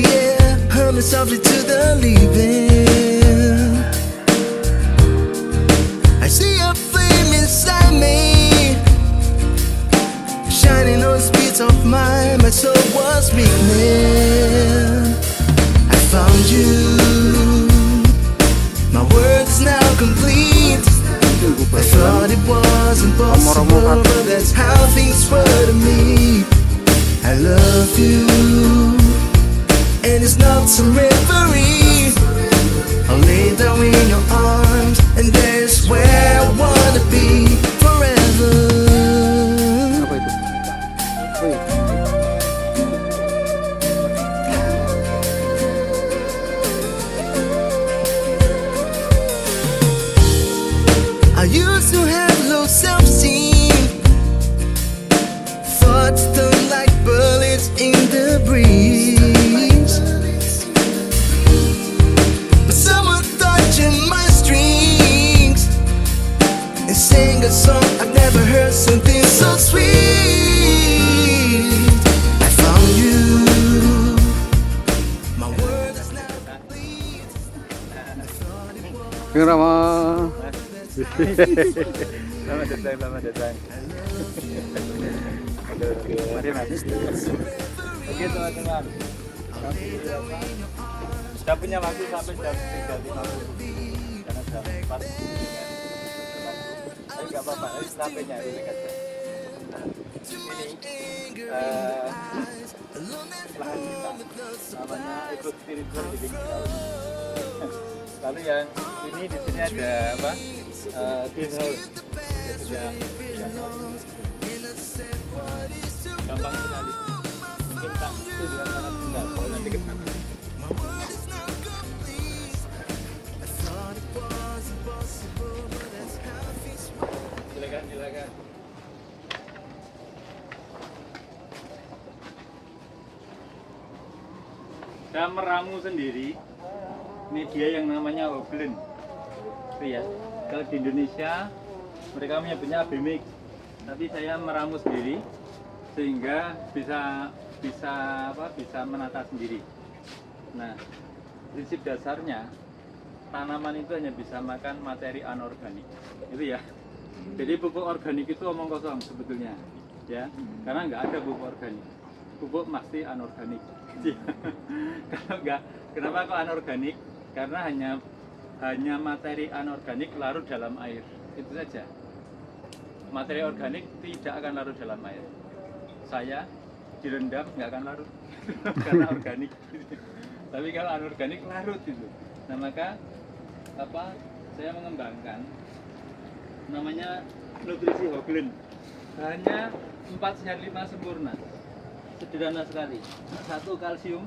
the air, humming softly to the leaving. I see a flame inside me, shining on the speeds of mine. My soul was weakening. I found you. My world's now complete. I thought it was impossible, but that's how things were to me. I love you, and it's not some reverie. I'll lay down in your arms, and there's where I wanna be forever. Apa itu? Oh, iya. I used to have low self-esteem, thoughts stung like bullets in the breeze. But someone touching my strings and sang a song I've never heard, something so sweet. I found you. My world is now complete. I thought it was. Rama. Selamat datang, selamat datang. Mari mas. Oke teman-teman, kita punya waktu sampai jam 3.50 karena jam 4. Tapi nggak apa-apa, sampainya itu aja. Ini lahan kita, namanya ikut spiritual living. Lalu yang ini di sini ada apa? Greenhouse. Gampang sekali. Mungkin tak itu dengan sangat mudah kalau nanti ke sana. Silakan, silakan. Saya meramu sendiri. Ini dia yang namanya Hoglen. Itu ya. Kalau di Indonesia mereka menyebutnya abemik, tapi saya meramu sendiri sehingga bisa menata sendiri. Nah, prinsip dasarnya tanaman itu hanya bisa makan materi anorganik, itu ya. Jadi pupuk organik itu omong kosong sebetulnya, ya, karena nggak ada pupuk organik. Pupuk pasti anorganik. Kalau nggak, kenapa kok anorganik? Karena hanya materi anorganik larut dalam air, itu saja. Materi organik tidak akan larut dalam air. Saya direndam nggak akan larut karena organik. Tapi kalau anorganik larut itu. Nah maka saya mengembangkan namanya nutrisi Hoglen. Bahannya 4 sehat 5 sempurna. Sederhana sekali. 1 kalsium.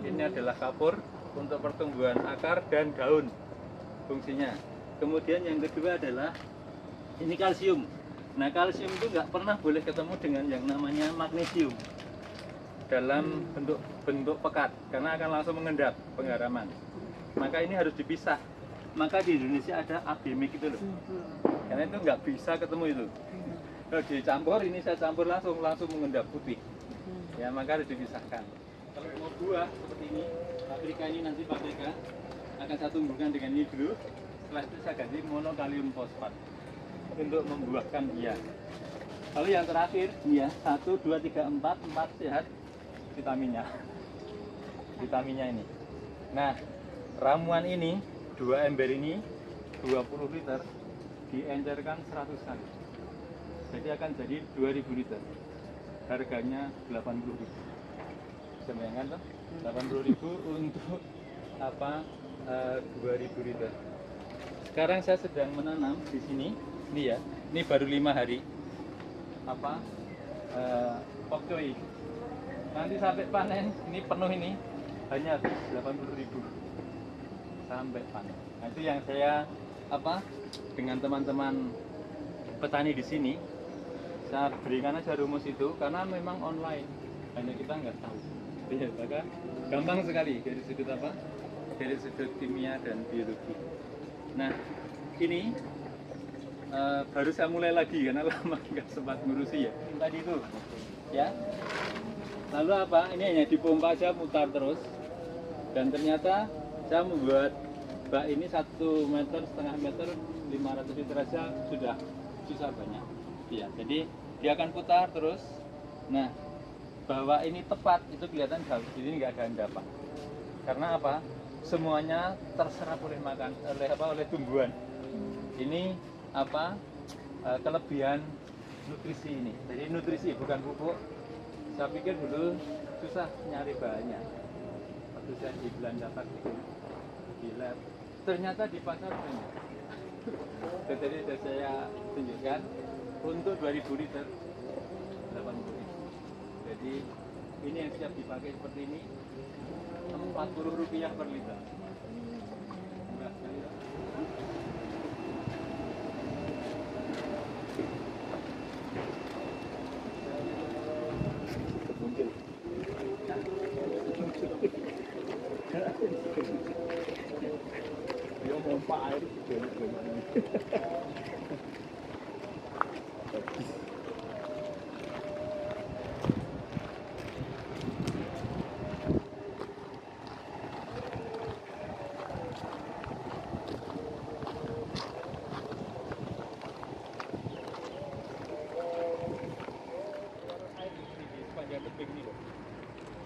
Ini adalah kapur untuk pertumbuhan akar dan daun fungsinya. Kemudian yang kedua adalah ini kalsium. Nah kalsium itu nggak pernah boleh ketemu dengan yang namanya magnesium dalam bentuk pekat karena akan langsung mengendap penggaraman. Maka ini harus dipisah. Maka di Indonesia ada abemik itu loh. Karena itu nggak bisa ketemu itu. Kalau dicampur ini saya campur langsung mengendap putih. Ya maka harus dipisahkan. Kalau mau buah seperti ini, paprika ini nanti paprika akan saya tumbuhkan dengan ini dulu. Setelah itu saya ganti monokalium fosfat untuk membuahkan dia. Lalu yang terakhir, ya 1, 2, 3, 4 sehat vitaminnya ini. Nah, ramuan ini 2 ember ini 20 liter diencerkan 100 kali. Jadi akan jadi 2000 liter. Harganya 80.000. Bayangkan toh 80.000 untuk 2000 liter. Sekarang saya sedang menanam di sini. Ini ya, ini baru 5 hari. Pokcoy. Nanti sampai panen, ini penuh ini hanya 80.000 sampai panen. Nah, itu yang saya dengan teman-teman petani di sini. Saya berikan aja rumus itu karena memang online, hanya kita nggak tahu. Ya, maka gampang sekali dari sudut dari sudut kimia dan biologi. Nah, ini baru saya mulai lagi karena lama nggak sempat ngurusi ya. Tadi itu, ya. Lalu apa? Ini hanya dipompa aja mutar terus. Dan ternyata saya membuat bak ini 1,5 meter 500 liter aja sudah susah banyak. Ya, jadi dia akan putar terus. Nah, bahwa ini tepat itu kelihatan di sini nggak ada endapan. Karena apa? Semuanya terserap oleh oleh tumbuhan. Ini apa? Kelebihan nutrisi ini. Jadi nutrisi bukan pupuk. Saya pikir dulu susah nyari bahannya. Waktu saya di Belanda praktikum di lab, ternyata di pasar banyak. Jadi sudah saya tunjukkan untuk 2000 liter 80.000. Jadi ini yang siap dipakai seperti ini, Rp40 per liter. Murah sekali, ya. Dia pompa air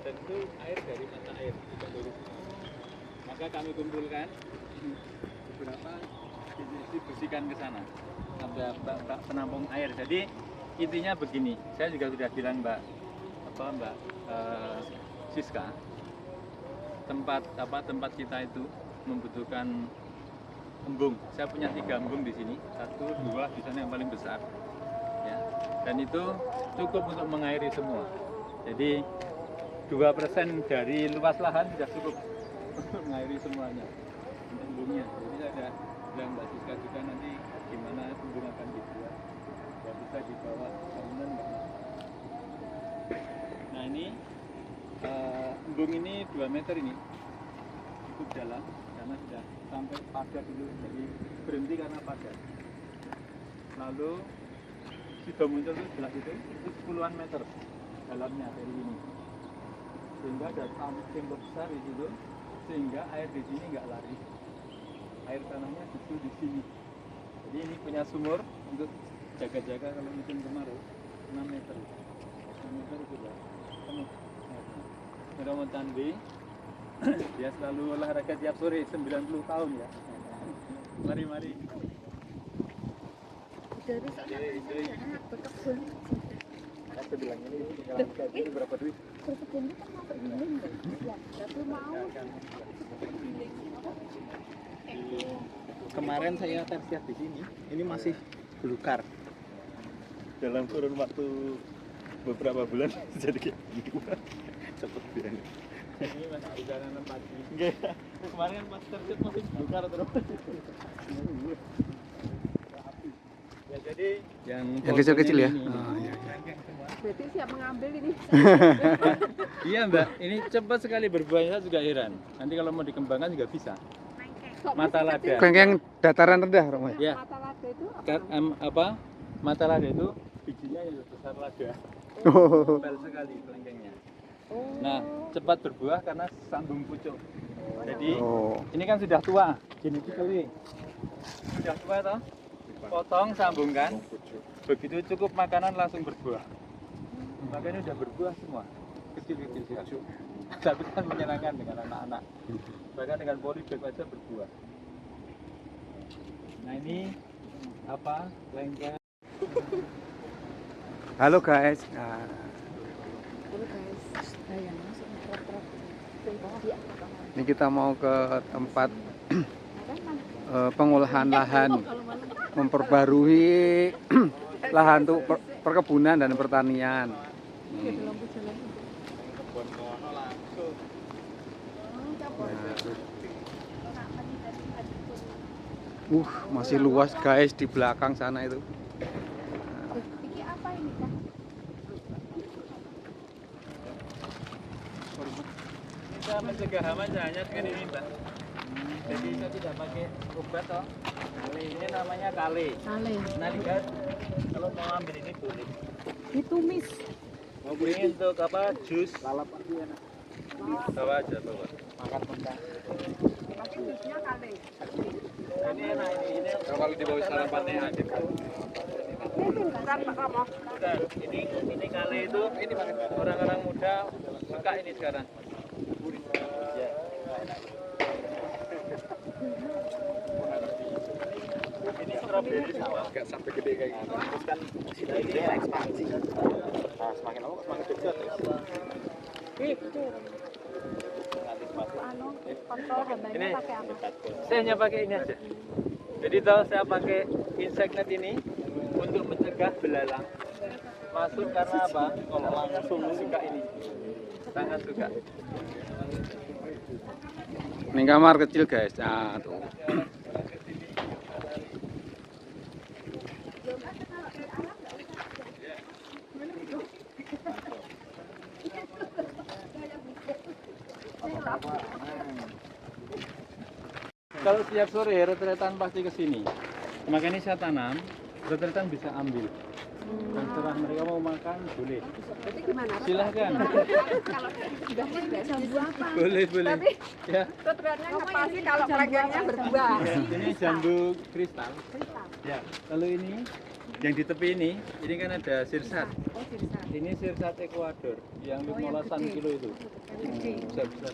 tentu air dari mata air tidak dari sini. Maka kami kumpulkan beberapa dibersihkan ke sana ada bak penampung air. Jadi intinya begini, saya juga sudah bilang Mbak Siska, tempat kita itu membutuhkan embung. Saya punya 3 embung di sini, 1, 2 di sana yang paling besar, ya. Dan itu cukup untuk mengairi semua. Jadi 2% dari luas lahan sudah cukup untuk mengairi semuanya untuk embungnya. Jadi saya ada bilang Mbak Siska juga nanti gimana embung akan dibuat, ya bisa dibawa bangunan Mbak. Nah ini embung ini 2 meter ini cukup dalam karena sudah sampai padat dulu, jadi berhenti karena padat. Lalu sudah muncul itu sebelah itu puluhan meter dalamnya dari ini, sehingga ada tembok besar di situ, sehingga air di sini nggak lari, air tanahnya justru di sini. Jadi ini punya sumur untuk jaga-jaga kalau musim kemarau 6 meter, 6 meter sudah penuh. Mudah Tandi dia selalu olahraga tiap sore 90 tahun ya. Mari. Dari sana berkebun. Saya bilang ini berapa duit? Berkebun itu kan mau bergiling ya, tapi mau. Kemarin saya tes lihat di sini, ini masih belukar. Dalam kurun waktu beberapa bulan jadi kayak gitu. Cepet biar. Ini masih udah nanam padi. Enggak. Kemarin pas tertib masih belukar terus. Ya jadi yang kecil-kecil ya. Oh, iya. Berarti siap mengambil ini. Iya Mbak, ini cepat sekali berbuahnya, saya juga heran. Nanti kalau mau dikembangkan juga bisa. Mata lada. Kelengkeng dataran rendah, Romo. Ya. Mata lada itu Mata lada itu bijinya yang besar lada. Oh. Tebal sekali kelengkengnya. Nah, cepat berbuah karena sambung pucuk. Jadi ini kan sudah tua, genetically. Sudah tua toh? Potong, sambungkan. Begitu cukup makanan langsung berbuah. Makanya udah berbuah semua. Kecil-kecil sekali. Tapi kan menyenangkan dengan anak-anak. Bahkan dengan polybag aja berbuah. Nah ini apa? Lengkeng. Halo guys. Nah, Halo guys, yang masuk truk-truk. ini kita mau ke tempat pengolahan lahan, memperbarui lahan untuk perkebunan dan pertanian. Masih luas guys di belakang sana itu. Ini apa ini Kak? Kita mencegah hama hanya dengan ini Mbak. Jadi saya tidak pakai obat toh. Ini namanya kale. Kale. Nah lihat, kalau mau ambil ini boleh. Ditumis. Mau ini untuk apa? Jus. Lalap pasti enak. Bawa aja bawa. Makan mentah. Tapi jusnya kali. Ini enak ini kalau dibawa sarapannya adit. Ini bukan Pak Romo. Udah, ini kali itu ini orang-orang muda suka ini sekarang. Ini strawberry sama. Gak sampai gede kayak gitu. Terus kan sini ini ekspansi. Nah, semakin lama semakin dekat. Itu. Anu, kontrol gambarnya Ini pakai apa? saya hanya pakai ini aja. Jadi tahu saya pakai insect net ini untuk mencegah belalang masuk karena apa? Kalau langsung suka ini, sangat suka. Ini kamar kecil guys. Nah, tuh. Kalau setiap sore retretan pasti ke sini. Makanya saya tanam, retretan bisa ambil. Dan setelah mereka mau makan boleh. Berarti gimana? Silahkan. Kalau sudah jambu apa? Boleh boleh. Tapi Ya. tutorialnya ngepasi kalau pelengangnya berbuah. Ini jambu kristal. Kristal. Ya. Kalau ini yang di tepi ini kan ada sirsat. Oh, sirsat. Ini sirsat Ekuador yang Oh, yang 15-an gede. kilo itu. Gede. Besar-besar.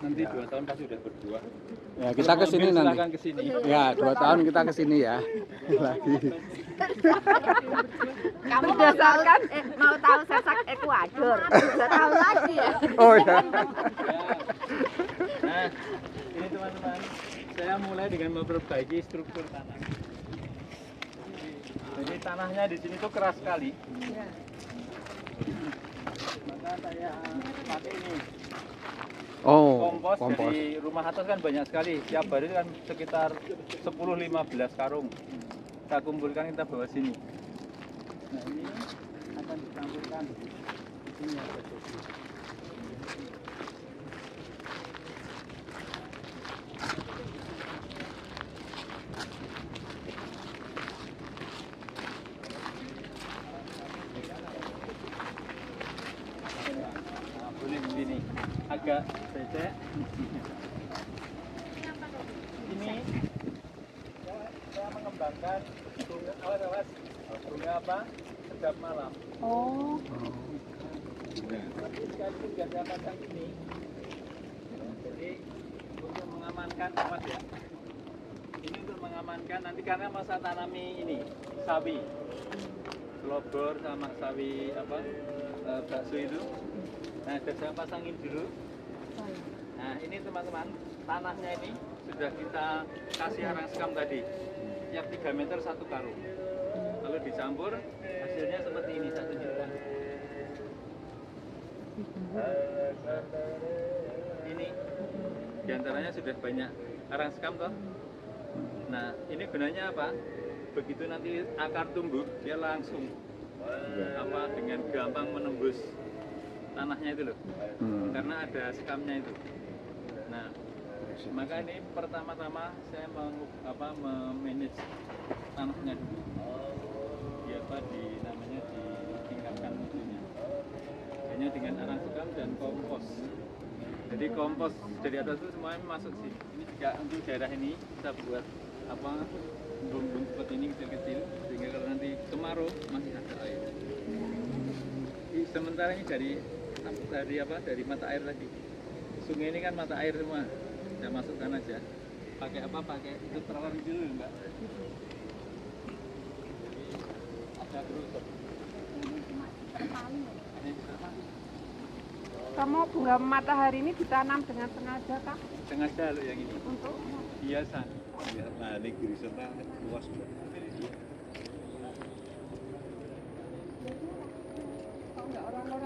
Nanti 2 tahun pasti udah berbuah. Ya, kita ke sini nanti. Silakan ke sini. Ya, 2 tahun kita ke sini ya. Lagi. Kamu berdasarkan mau tahu sesak Ekuador. Sudah tahu lagi ya. Oh ya. Nah, ini teman-teman, saya mulai dengan memperbaiki struktur tanah. Jadi tanahnya di sini tuh keras sekali. Maka saya pakai ini Oh, kompos, kompos. dari rumah atas kan banyak sekali. Tiap hari kan sekitar 10-15 karung. Kita kumpulkan, kita bawa sini. Nah ini akan dicampurkan. Ini ada kopi. Nah, boleh begini, agak becek. Ini saya mengembangkan bunga awas bunga apa? Sedap malam. Oh. Tapi sekaligus juga saya pasang ini. Jadi untuk mengamankan awas ya. Ini untuk mengamankan nanti karena masa tanami ini sawi, lobor sama sawi apa bakso itu. Nah, sudah saya pasangin dulu. Nah, ini teman-teman, tanahnya ini sudah kita kasih arang sekam tadi. Tiap 3 meter 1 karung. Lalu dicampur, hasilnya seperti ini saya tunjukkan. Ini diantaranya sudah banyak arang sekam toh. Nah, ini gunanya apa? Begitu nanti akar tumbuh, dia langsung apa dengan gampang menembus tanahnya itu loh, karena ada sekamnya itu. Nah, maka ini pertama-tama saya memanage tanahnya dulu. Di apa namanya ditingkatkan mutunya. Hanya dengan arang sekam dan kompos. Jadi kompos dari atas itu semuanya masuk sih. Ini juga untuk daerah ini kita buat apa bumbung seperti ini kecil-kecil sehingga kalau nanti kemarau masih ada air. Sementara ini dari mata air tadi. Sungai ini kan mata air semua. Kita masukkan aja. Pakai apa? Pakai itu terowongan dulu, Mbak. Ada terus. Kamu bunga matahari ini ditanam dengan sengaja kah? Sengaja loh yang ini. Untuk Biasa. Nah, ini grisona luas banget.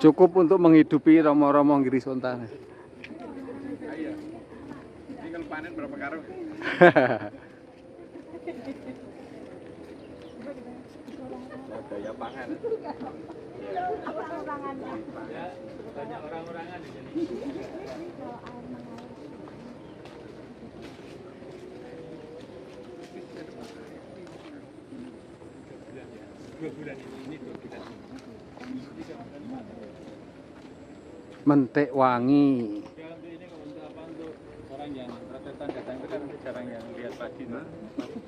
Cukup untuk menghidupi romo-romo Girisonta. Iya. Ini kalau panen berapa karung? Daya pangan. apa kekurangannya? Ya, banyak orang-orangan di sini. Dua bulan ini 2 bulan. Mentik Wangi. Ya untuk ini kalau untuk apa, untuk orang yang retretan datang itu kan jarang yang lihat padi tuh.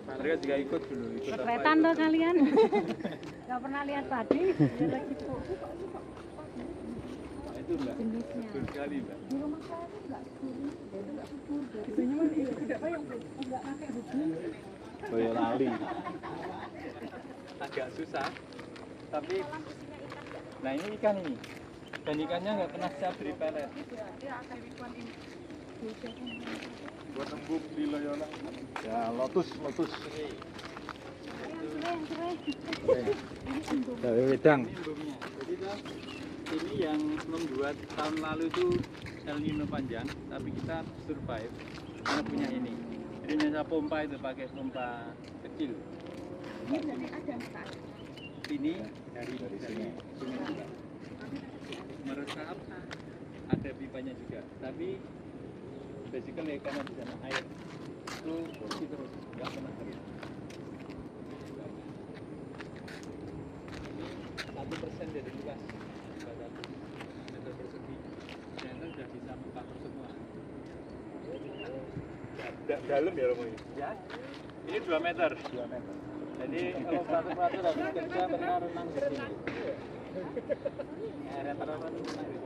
Mereka juga ikut dulu, ikut apa Retretan ikut loh dulu. kalian. Gak pernah lihat padi. Ya lagi tuh. Nah, itu mbak, Jenisnya. betul sekali mbak. Di rumah saya tuh enggak subur. Itu enggak subur. Biasanya mah itu tidak apa yang enggak pakai hubung. Boyo lali. Agak susah, tapi nah ini ikan ini, dan ikannya nggak pernah saya beri pelet. Buat embung di Loyola. Ya, lotus. Dari wedang. Ini embungnya. Jadi tuh, ini yang membuat tahun lalu itu El Nino panjang, tapi kita survive karena punya ini. Jadi nyasa pompa itu pakai pompa kecil. Ini dari sini meresap, ada pipanya juga. Tapi basically karena di sana air itu bersih terus, nggak pernah kering. Ini 1% dari luas, 200 meter persegi. Dan itu sudah bisa mengcover semua. Dalam ya Romo ini. Ya, ini 2 meter. 2 meter. Jadi kalau pelatur habis kerja pernah renang di sini. Rata-rata renang di sini.